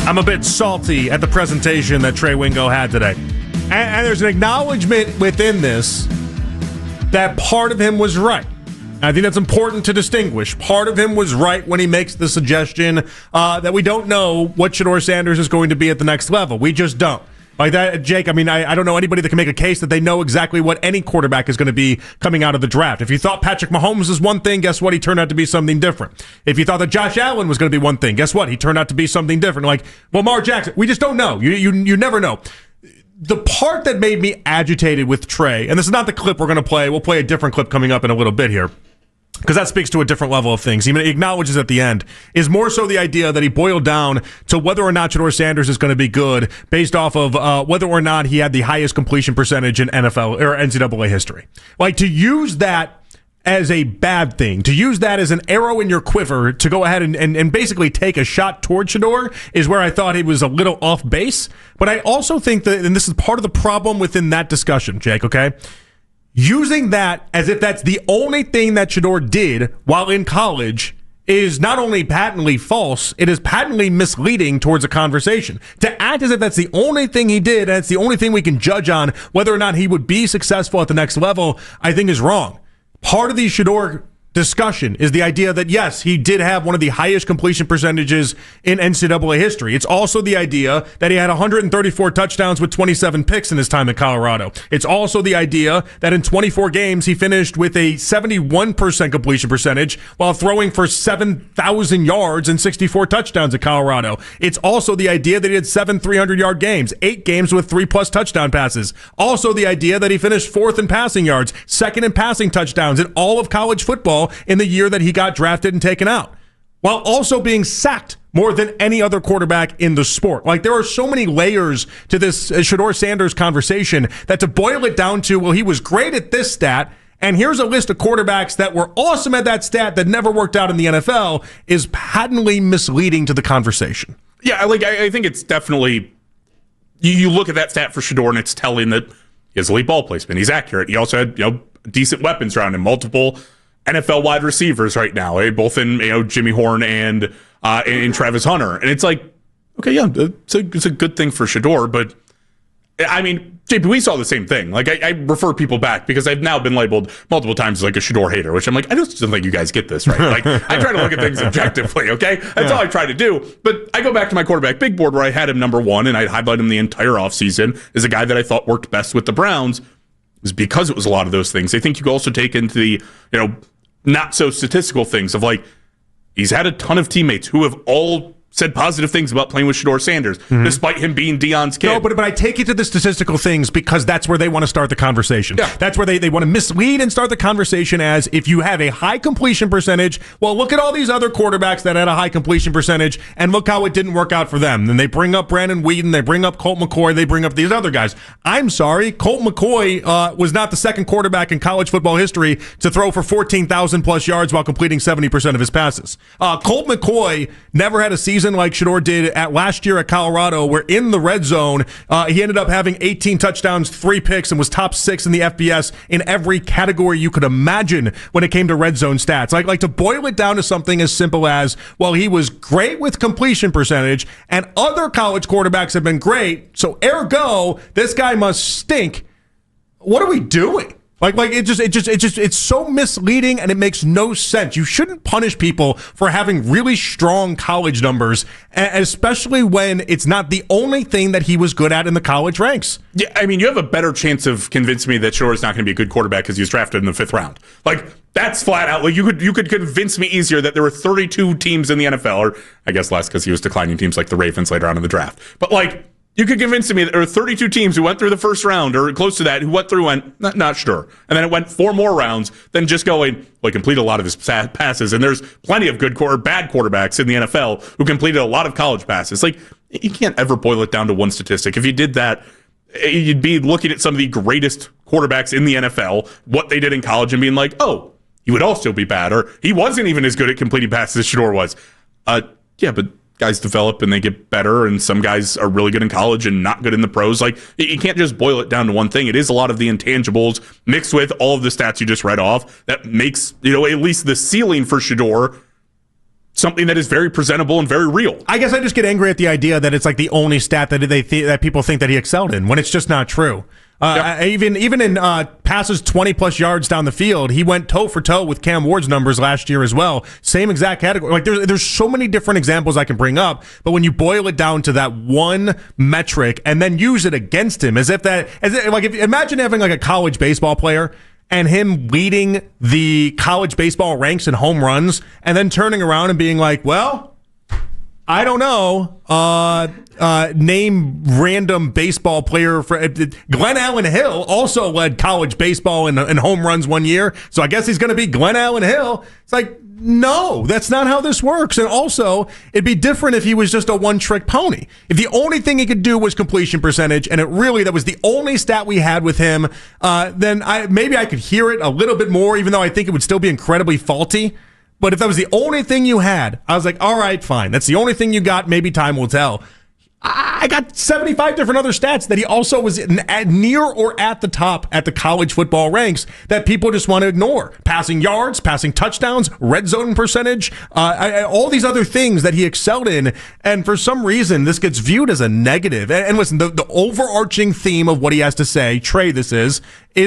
I'm a bit salty at the presentation that Trey Wingo had today. And there's an acknowledgement within this that part of him was right. I think that's important to distinguish. Part of him was right when he makes the suggestion that we don't know what Shedeur Sanders is going to be at the next level. We just don't. Like that, Jake, I mean, I don't know anybody that can make a case that they know exactly what any quarterback is going to be coming out of the draft. If you thought Patrick Mahomes is one thing, guess what? He turned out to be something different. If you thought that Josh Allen was going to be one thing, guess what? He turned out to be something different. Like Lamar Jackson, we just don't know. You never know. The part that made me agitated with Trey, and this is not the clip we're going to play. We'll play a different clip coming up in a little bit here, because that speaks to a different level of things. He acknowledges at the end, is more so the idea that he boiled down to whether or not Shedeur Sanders is going to be good based off of whether or not he had the highest completion percentage in NFL or NCAA history. Like, to use that as a bad thing, to use that as an arrow in your quiver to go ahead and basically take a shot toward Shedeur is where I thought he was a little off base. But I also think that, and this is part of the problem within that discussion, Jake, okay? Using that as if that's the only thing that Shedeur did while in college is not only patently false, it is patently misleading towards a conversation. To act as if that's the only thing he did and it's the only thing we can judge on whether or not he would be successful at the next level, I think is wrong. Part of the Shedeur discussion is the idea that, yes, he did have one of the highest completion percentages in NCAA history. It's also the idea that he had 134 touchdowns with 27 picks in his time in Colorado. It's also the idea that in 24 games, he finished with a 71% completion percentage while throwing for 7,000 yards and 64 touchdowns at Colorado. It's also the idea that he had 7 300-yard games, 8 games with 3+ touchdown passes. Also the idea that he finished 4th in passing yards, 2nd in passing touchdowns in all of college football in the year that he got drafted and taken out, while also being sacked more than any other quarterback in the sport. Like, there are so many layers to this Shedeur Sanders conversation that to boil it down to, well, he was great at this stat, and here's a list of quarterbacks that were awesome at that stat that never worked out in the NFL, is patently misleading to the conversation. Yeah, I think it's definitely, you look at that stat for Shedeur and it's telling that he has elite ball placement. He's accurate. He also had, decent weapons around him, multiple NFL wide receivers right now, both in Jimmy Horn and in Travis Hunter, and it's like, okay, yeah, it's a good thing for Shedeur, but I mean, JP, we saw the same thing. Like, I refer people back because I've now been labeled multiple times as like a Shedeur hater, which I'm like, I just don't think you guys get this right. Like, I try to look at things objectively, okay? That's all I try to do. But I go back to my quarterback big board where I had him number 1, and I highlighted him the entire offseason as a guy that I thought worked best with the Browns. Is because it was a lot of those things. I think you can also take into the, not so statistical things of like, he's had a ton of teammates who have all said positive things about playing with Shedeur Sanders, despite him being Deion's kid. No, but I take it to the statistical things because that's where they want to start the conversation. Yeah. That's where they want to mislead and start the conversation as if you have a high completion percentage, well, look at all these other quarterbacks that had a high completion percentage, and look how it didn't work out for them. Then they bring up Brandon Whedon, they bring up Colt McCoy, they bring up these other guys. I'm sorry, Colt McCoy was not the second quarterback in college football history to throw for 14,000 plus yards while completing 70% of his passes. Colt McCoy never had a season like Shedeur did at last year at Colorado, where in the red zone, he ended up having 18 touchdowns, 3 picks, and was top 6 in the FBS in every category you could imagine when it came to red zone stats. Like to boil it down to something as simple as, well, he was great with completion percentage, and other college quarterbacks have been great, so ergo, this guy must stink. What are we doing? It's so misleading and it makes no sense. You shouldn't punish people for having really strong college numbers, especially when it's not the only thing that he was good at in the college ranks. Yeah, I mean, you have a better chance of convincing me that Shedeur is not going to be a good quarterback because he was drafted in the 5th round. Like, that's flat out. Like, you could convince me easier that there were 32 teams in the NFL, or I guess less because he was declining teams like the Ravens later on in the draft. But like, you could convince me that there are 32 teams who went through the first round or close to that who went not Shedeur. And then it went 4 more rounds than just going, well, complete a lot of his passes. And there's plenty of good or bad quarterbacks in the NFL who completed a lot of college passes. Like, you can't ever boil it down to one statistic. If you did that, you'd be looking at some of the greatest quarterbacks in the NFL, what they did in college, and being like, oh, he would also be bad, or he wasn't even as good at completing passes as Shedeur was. Yeah, but guys develop and they get better, and some guys are really good in college and not good in the pros. Like, you can't just boil it down to one thing. It is a lot of the intangibles mixed with all of the stats you just read off that makes, at least the ceiling for Shedeur something that is very presentable and very real. I guess I just get angry at the idea that it's like the only stat that that people think that he excelled in, when it's just not true. Even in passes 20-plus yards down the field, he went toe-for-toe with Cam Ward's numbers last year as well. Same exact category. Like there's so many different examples I can bring up, but when you boil it down to that one metric and then use it against him, imagine having like a college baseball player and him leading the college baseball ranks in home runs and then turning around and being like, well, I don't know. Name random baseball player. Glenn Allen Hill also led college baseball in home runs one year, so I guess he's going to be Glenn Allen Hill. It's like, no, that's not how this works. And also, it'd be different if he was just a one-trick pony. If the only thing he could do was completion percentage, and that was the only stat we had with him, then maybe I could hear it a little bit more, even though I think it would still be incredibly faulty. But if that was the only thing you had, I was like, all right, fine. That's the only thing you got. Maybe time will tell. I got 75 different other stats that he also was near or at the top at the college football ranks that people just want to ignore. Passing yards, passing touchdowns, red zone percentage, all these other things that he excelled in. And for some reason, this gets viewed as a negative. And listen, the overarching theme of what he has to say, Trey, this is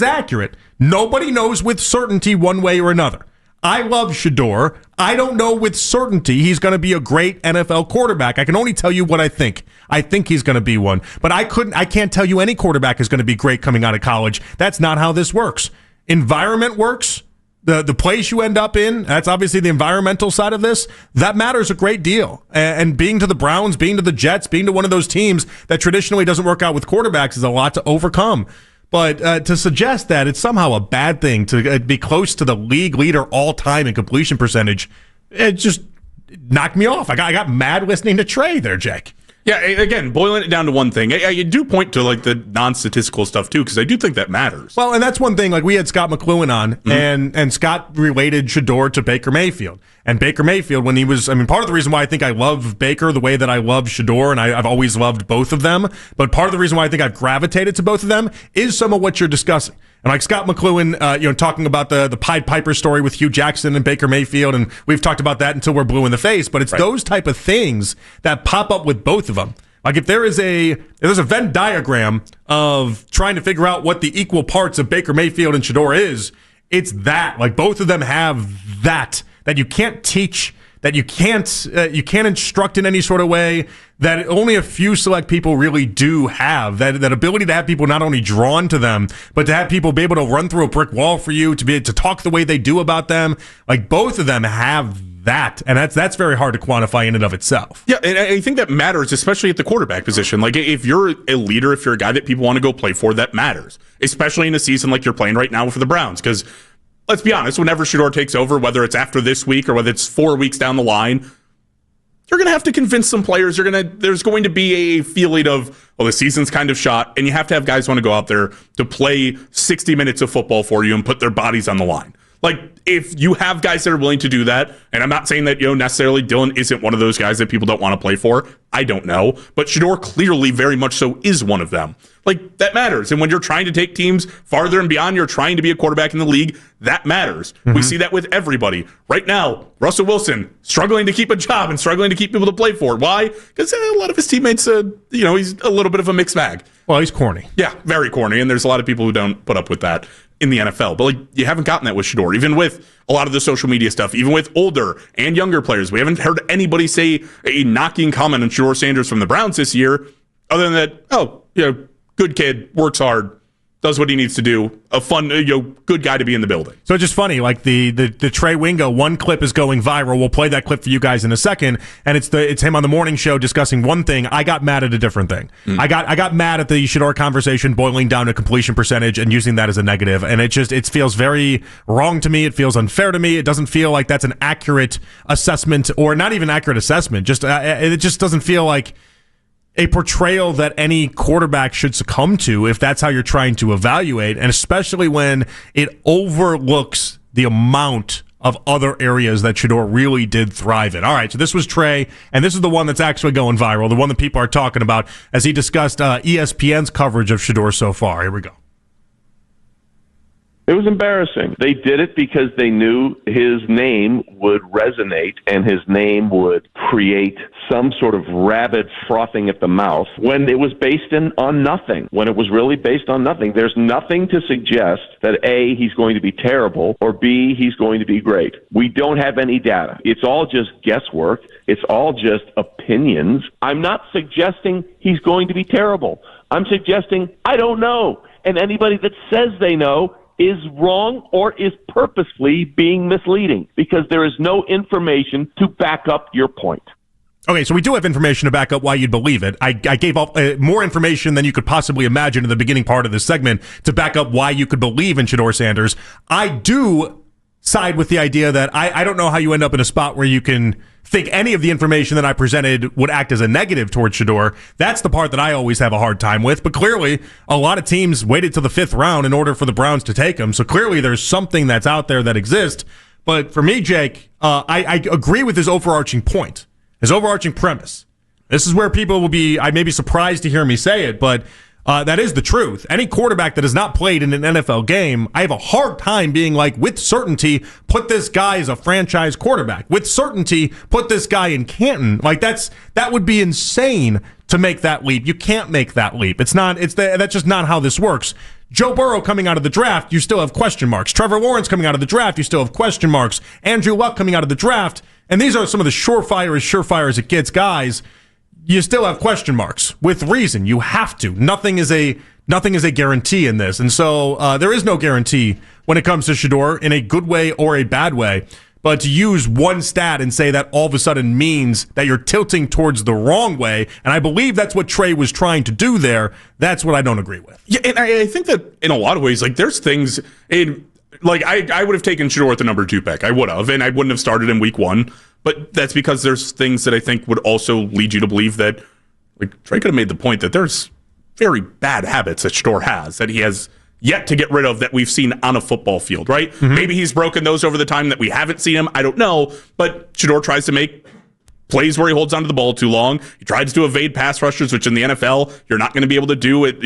accurate. Nobody knows with certainty one way or another. I love Shedeur. I don't know with certainty he's going to be a great NFL quarterback. I can only tell you what I think. I think he's going to be one. But I can't tell you any quarterback is going to be great coming out of college. That's not how this works. Environment works. The place you end up in, that's obviously the environmental side of this. That matters a great deal. And being to the Browns, being to the Jets, being to one of those teams that traditionally doesn't work out with quarterbacks is a lot to overcome. But to suggest that it's somehow a bad thing to be close to the league leader all time in completion percentage, it just knocked me off. I got mad listening to Trey there, Jake. Yeah, again, boiling it down to one thing, I do point to like the non-statistical stuff too, because I do think that matters. Well, and that's one thing. Like we had Scott McLuhan on, and Scott related Shedeur to Baker Mayfield. And Baker Mayfield, when he was, part of the reason why I think I love Baker the way that I love Shedeur, and I've always loved both of them, but part of the reason why I think I've gravitated to both of them is some of what you're discussing. And like Scott McLuhan, talking about the Pied Piper story with Hugh Jackson and Baker Mayfield, and we've talked about that until we're blue in the face. But it's those type of things that pop up with both of them. Like if there's a Venn diagram of trying to figure out what the equal parts of Baker Mayfield and Shedeur is, it's that. Like both of them have that you can't teach, that you can't instruct in any sort of way, that only a few select people really do have, that ability to have people not only drawn to them, but to have people be able to run through a brick wall for you, to be able to talk the way they do about them. Like both of them have that, and that's very hard to quantify in and of itself. Yeah, and I think that matters, especially at the quarterback position. Like if you're a leader, if you're a guy that people want to go play for, that matters, especially in a season like you're playing right now for the Browns, because let's be honest, whenever Shedeur takes over, whether it's after this week or whether it's 4 weeks down the line, you're going to have to convince some players. There's going to be a feeling of, well, the season's kind of shot, and you have to have guys want to go out there to play 60 minutes of football for you and put their bodies on the line. Like, if you have guys that are willing to do that, and I'm not saying that, necessarily Dylan isn't one of those guys that people don't want to play for. I don't know. But Shedeur clearly very much so is one of them. Like, that matters. And when you're trying to take teams farther and beyond, you're trying to be a quarterback in the league, that matters. Mm-hmm. We see that with everybody. Right now, Russell Wilson struggling to keep a job and struggling to keep people to play for. Why? Because a lot of his teammates, he's a little bit of a mixed bag. Well, he's corny. Yeah, very corny. And there's a lot of people who don't put up with that in the NFL. But you haven't gotten that with Shedeur, even with a lot of the social media stuff, even with older and younger players. We haven't heard anybody say a knocking comment on Shedeur Sanders from the Browns this year, other than that, good kid, works hard, does what he needs to do, a fun, good guy to be in the building. So it's just funny, like the Trey Wingo, one clip is going viral. We'll play that clip for you guys in a second, and it's him on the morning show discussing one thing. I got mad at a different thing. I got mad at the Shedeur conversation boiling down to completion percentage and using that as a negative, and it feels very wrong to me. It feels unfair to me. It doesn't feel like that's an accurate assessment, or not even accurate assessment. It just doesn't feel like a portrayal that any quarterback should succumb to if that's how you're trying to evaluate, and especially when it overlooks the amount of other areas that Shedeur really did thrive in. All right, so this was Trey, and this is the one that's actually going viral, the one that people are talking about as he discussed ESPN's coverage of Shedeur so far. Here we go. It was embarrassing. They did it because they knew his name would resonate and his name would create some sort of rabid frothing at the mouth when it was based on nothing, when it was really based on nothing. There's nothing to suggest that A, he's going to be terrible, or B, he's going to be great. We don't have any data. It's all just guesswork. It's all just opinions. I'm not suggesting he's going to be terrible. I'm suggesting I don't know. And anybody that says they know is wrong or is purposefully being misleading because there is no information to back up your point. Okay, so we do have information to back up why you'd believe it. I gave up more information than you could possibly imagine in the beginning part of this segment to back up why you could believe in Shedeur Sanders. I do side with the idea that I don't know how you end up in a spot where you can think any of the information that I presented would act as a negative towards Shedeur. That's the part that I always have a hard time with. But clearly, a lot of teams waited till the 5th round in order for the Browns to take him. So clearly, there's something that's out there that exists. But for me, Jake, I agree with his overarching point, his overarching premise. This is where people will be, I may be surprised to hear me say it, but that is the truth. Any quarterback that has not played in an NFL game, I have a hard time being like, with certainty, put this guy as a franchise quarterback. With certainty, put this guy in Canton. Like that would be insane to make that leap. You can't make that leap. That's just not how this works. Joe Burrow coming out of the draft, you still have question marks. Trevor Lawrence coming out of the draft, you still have question marks. Andrew Luck coming out of the draft, and these are some of the surefire as it gets guys. You still have question marks with reason. You have to. Nothing is a guarantee in this, and so there is no guarantee when it comes to Shedeur in a good way or a bad way. But to use one stat and say that all of a sudden means that you're tilting towards the wrong way, and I believe that's what Trey was trying to do there. That's what I don't agree with. Yeah, and I think that in a lot of ways, like there's things I would have taken Shedeur at the number 2 pick. I would have, and I wouldn't have started in week 1. But that's because there's things that I think would also lead you to believe that, like, Trey could have made the point that there's very bad habits that Shedeur has, that he has yet to get rid of, that we've seen on a football field, right? Mm-hmm. Maybe he's broken those over the time that we haven't seen him. I don't know. But Shedeur tries to make plays where he holds onto the ball too long. He tries to evade pass rushers, which in the NFL, you're not going to be able to do it,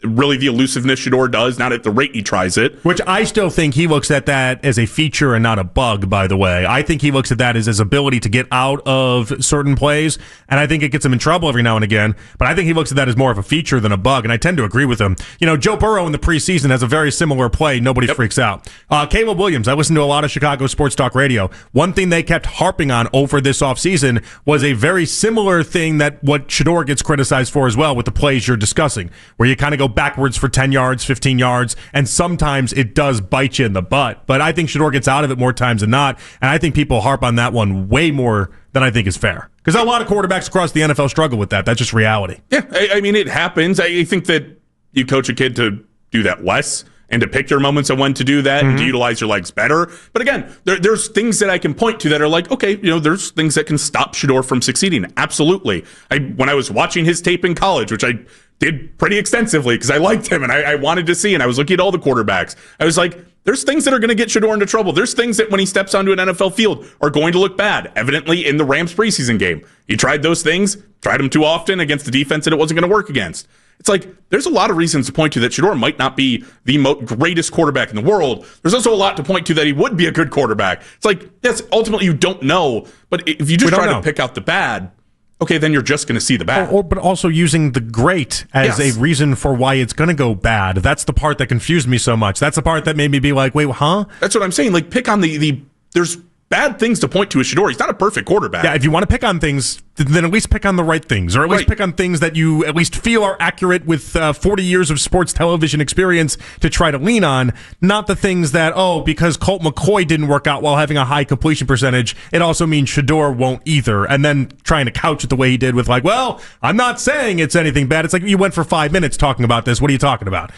really the elusiveness Shedeur does, not at the rate he tries it. Which I still think he looks at that as a feature and not a bug, by the way. I think he looks at that as his ability to get out of certain plays, and I think it gets him in trouble every now and again, but I think he looks at that as more of a feature than a bug, and I tend to agree with him. Joe Burrow in the preseason has a very similar play. Nobody freaks out. Caleb Williams, I listened to a lot of Chicago sports talk radio. One thing they kept harping on over this offseason was a very similar thing that what Shedeur gets criticized for as well with the plays you're discussing, where you kind of go backwards for 10 yards, 15 yards, and sometimes it does bite you in the butt. But I think Shedeur gets out of it more times than not, and I think people harp on that one way more than I think is fair. Because a lot of quarterbacks across the NFL struggle with that. That's just reality. Yeah, I mean, it happens. I think that you coach a kid to do that less and to pick your moments of when to do that and to utilize your legs better. But again, there's things that I can point to that are like, okay, there's things that can stop Shedeur from succeeding. Absolutely. When I was watching his tape in college, which I did pretty extensively because I liked him and I wanted to see, and I was looking at all the quarterbacks, I was like, there's things that are going to get Shedeur into trouble. There's things that when he steps onto an NFL field are going to look bad. Evidently in the Rams preseason game, he tried those things, tried them too often against the defense that it wasn't going to work against. It's like, there's a lot of reasons to point to that Shedeur might not be the greatest quarterback in the world. There's also a lot to point to that he would be a good quarterback. It's like, yes, ultimately you don't know, but if you just try to pick out the bad, okay, then you're just going to see the bad. But also using the great as a reason for why it's going to go bad. That's the part that confused me so much. That's the part that made me be like, wait, huh? That's what I'm saying. Like, pick on there's bad things to point to with Shedeur. He's not a perfect quarterback. Yeah, if you want to pick on things, then at least pick on the right things, or at least pick on things that you at least feel are accurate with 40 years of sports television experience to try to lean on, not the things that, because Colt McCoy didn't work out while having a high completion percentage, it also means Shedeur won't either, and then trying to couch it the way he did with like, well, I'm not saying it's anything bad. It's like you went for 5 minutes talking about this. What are you talking about?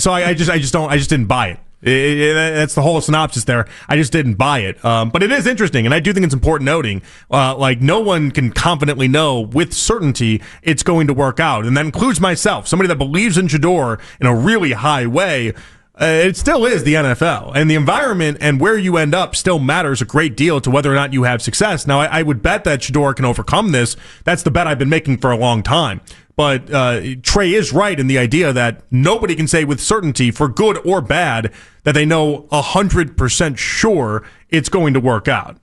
So I just didn't buy it. That's the whole synopsis there. I just didn't buy it. But it is interesting, and I do think it's important noting, like, no one can confidently know with certainty it's going to work out. And that includes myself, somebody that believes in Shedeur in a really high way. It still is the NFL, and the environment and where you end up still matters a great deal to whether or not you have success. Now, I would bet that Shedeur can overcome this. That's the bet I've been making for a long time. But Trey is right in the idea that nobody can say with certainty, for good or bad, that they know 100% sure it's going to work out.